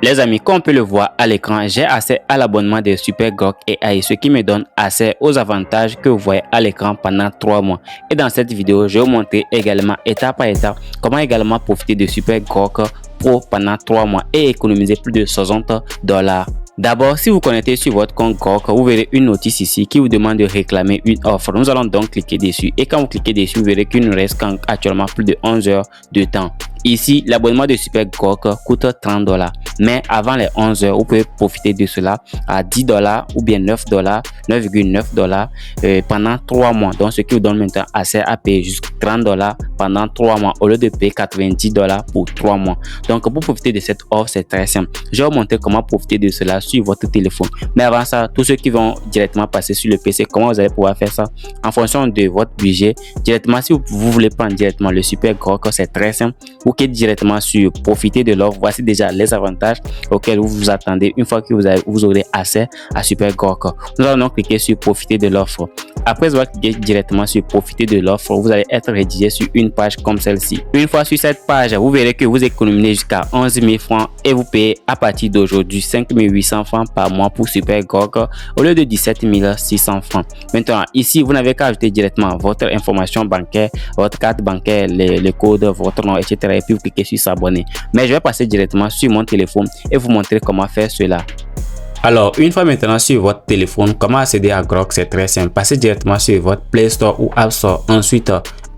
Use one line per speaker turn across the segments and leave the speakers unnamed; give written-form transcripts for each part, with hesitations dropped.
Les amis, comme on peut le voir à l'écran, j'ai accès à l'abonnement de Super Grok AI, ce qui me donne accès aux avantages que vous voyez à l'écran pendant 3 mois. Et dans cette vidéo, je vais vous montrer également étape par étape comment également profiter de Super Grok Pro pendant 3 mois et économiser plus de $60. D'abord, si vous connectez sur votre compte Grok, vous verrez une notice ici qui vous demande de réclamer une offre. Nous allons donc cliquer dessus et quand vous cliquez dessus, vous verrez qu'il nous reste actuellement plus de 11 heures de temps. Ici, l'abonnement de Super Grok coûte $30, mais avant les 11 heures, vous pouvez profiter de cela à $10 ou bien $9, 9,9 pendant 3 mois. Donc, ce qui vous donne maintenant accès à payer jusqu'à $30 pendant 3 mois au lieu de payer $90 pour 3 mois. Donc, pour profiter de cette offre, c'est très simple. Je vais vous montrer comment profiter de cela sur votre téléphone. Mais avant ça, tous ceux qui vont directement passer sur le PC, comment vous allez pouvoir faire ça en fonction de votre budget. Directement, si vous voulez prendre directement le Super Grok, c'est très simple. Vous cliquez directement sur profiter de l'offre. Voici déjà les avantages auxquels vous vous attendez une fois que vous aurez accès à Super Grok. Nous allons donc cliquer sur profiter de l'offre. Après avoir cliqué directement sur profiter de l'offre, vous allez être redirigé sur une page comme celle-ci. Une fois sur cette page, vous verrez que vous économisez jusqu'à 11 000 francs et vous payez à partir d'aujourd'hui 5 800 francs par mois pour Super Grok au lieu de 17 600 francs. Maintenant, ici, vous n'avez qu'à ajouter directement votre information bancaire, votre carte bancaire, les codes, votre nom, etc. Et puis vous cliquez sur s'abonner. Mais je vais passer directement sur mon téléphone et vous montrer comment faire cela. Alors, une fois maintenant sur votre téléphone, comment accéder à Grok? C'est très simple. Passez directement sur votre Play Store ou App Store. Ensuite,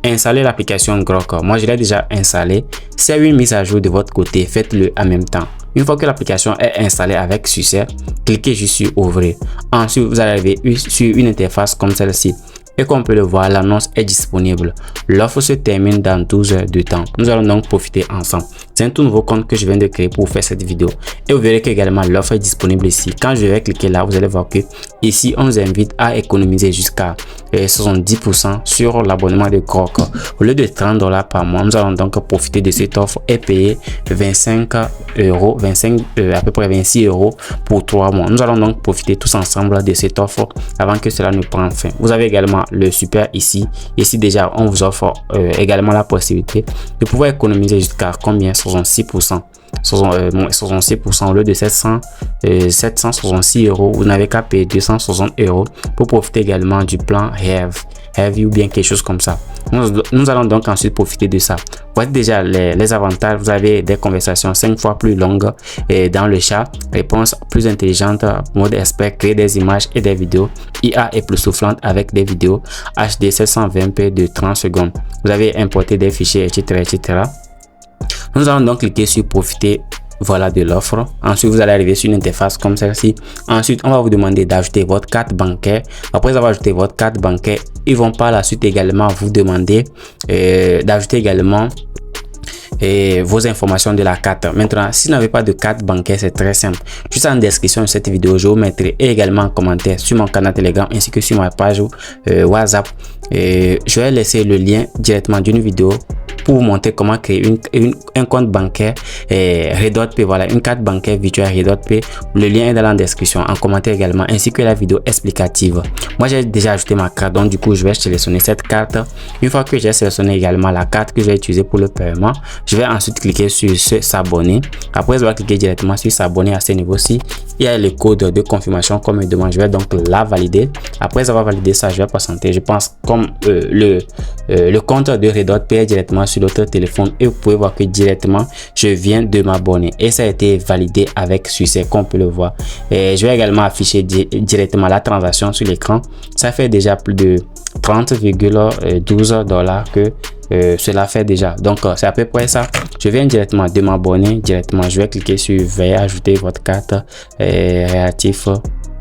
installez l'application Grok. Moi, je l'ai déjà installée. C'est une mise à jour de votre côté. Faites-le en même temps. Une fois que l'application est installée avec succès, cliquez juste sur ouvrir. Ensuite, vous allez arriver sur une interface comme celle-ci. Et comme on peut le voir, l'annonce est disponible. L'offre se termine dans 12 heures de temps. Nous allons donc profiter ensemble. C'est un tout nouveau compte que je viens de créer pour faire cette vidéo. Et vous verrez qu'également l'offre est disponible ici. Quand je vais cliquer là, vous allez voir que ici, on nous invite à économiser jusqu'à 70% sur l'abonnement de Grok. Au lieu de $30 par mois, nous allons donc profiter de cette offre et payer 25 euros, à peu près 26 euros pour 3 mois. Nous allons donc profiter tous ensemble de cette offre avant que cela ne prenne fin. Vous avez également le super ici. Ici déjà, on vous offre également la possibilité de pouvoir économiser jusqu'à combien? 66%. 66% au lieu de 766 euros, vous n'avez qu'à payer 260 euros pour profiter également du plan Heavy ou bien quelque chose comme ça. Nous allons donc ensuite profiter de ça. Voici déjà les avantages. Vous avez des conversations 5 fois plus longues dans le chat, réponses plus intelligentes, mode expert, créer des images et des vidéos, IA est plus soufflante avec des vidéos HD 720p de 30 secondes. Vous avez importé des fichiers, etc., etc. Nous allons donc cliquer sur profiter de l'offre. Ensuite, vous allez arriver sur une interface comme celle-ci. Ensuite, on va vous demander d'ajouter votre carte bancaire. Après avoir ajouté votre carte bancaire, ils vont par la suite également vous demander d'ajouter également vos informations de la carte. Maintenant, si vous n'avez pas de carte bancaire, c'est très simple. Juste en description de cette vidéo, je vous mettrai également en commentaire sur mon canal Telegram ainsi que sur ma page WhatsApp. Je vais laisser le lien directement d'une vidéo pour vous montrer comment créer un compte bancaire Redot-Pay. Voilà, une carte bancaire virtuelle Redot-Pay. Le lien est dans la description, en commentaire également, ainsi que la vidéo explicative. Moi, j'ai déjà ajouté ma carte, donc du coup, je vais sélectionner cette carte. Une fois que j'ai sélectionné également la carte que je vais utiliser pour le paiement, je vais ensuite cliquer sur s'abonner. Après, je vais cliquer directement sur s'abonner. À ce niveau-ci, il y a le code de confirmation comme il demande. Je vais donc la valider. Après avoir validé ça, je vais patienter. Je pense comme le compte de Redot-Pay est directement sur l'autre téléphone et vous pouvez voir que directement je viens de m'abonner et ça a été validé avec succès comme on peut le voir. Et je vais également afficher directement la transaction sur l'écran. Ça fait déjà plus de $30,12 que cela fait déjà. Donc c'est à peu près ça. Je viens directement de m'abonner. Directement, je vais cliquer sur veuillez ajouter votre carte réactif.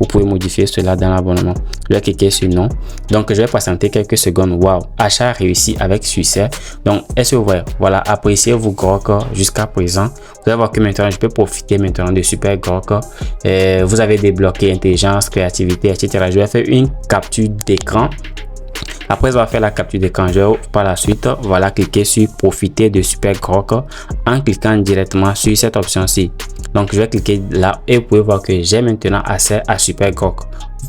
Vous pouvez modifier cela dans l'abonnement. Je vais cliquer sur non. Donc, je vais patienter quelques secondes. Waouh, achat réussi avec succès. Donc, est-ce que vous voyez? Voilà, appréciez-vous Grok jusqu'à présent. Vous allez voir que maintenant, je peux profiter maintenant de Super Grok. Vous avez débloqué intelligence, créativité, etc. Je vais faire une capture d'écran. Après avoir fait la capture d'écran, je vais par la suite cliquer sur profiter de Super Grok en cliquant directement sur cette option-ci. Donc je vais cliquer là et vous pouvez voir que j'ai maintenant accès à Super Grok.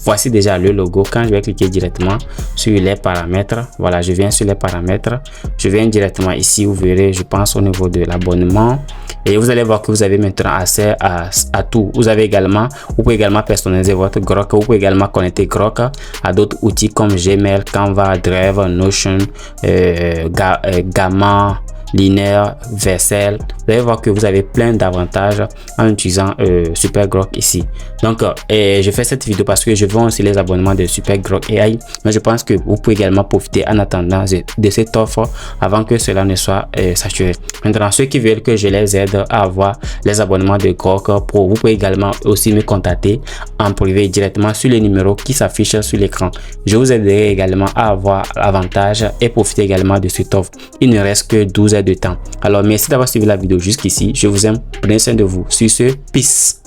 voici déjà le logo. Quand je vais cliquer directement sur les paramètres, voilà, je viens sur les paramètres, je viens directement ici, vous verrez, je pense au niveau de l'abonnement, et vous allez voir que vous avez maintenant accès à tout. Vous pouvez également personnaliser votre Grok. Vous pouvez également connecter Grok à d'autres outils comme Gmail, Canva, Drive, Notion, Gamma, Linear, Vercel. Vous allez voir que vous avez plein d'avantages en utilisant Super Grok ici. Donc je fais cette vidéo parce que je vends aussi les abonnements de Super Grok AI, mais je pense que vous pouvez également profiter en attendant de cette offre avant que cela ne soit saturé. Maintenant, ceux qui veulent que je les aide à avoir les abonnements de Grok Pro, vous pouvez également aussi me contacter en privé directement sur les numéros qui s'affichent sur l'écran. Je vous aiderai également à avoir l'avantage et profiter également de cette offre. Il ne reste que 12 heures de temps. Alors merci d'avoir suivi la vidéo jusqu'ici. Je vous aime. Prenez soin de vous. Sur ce, peace.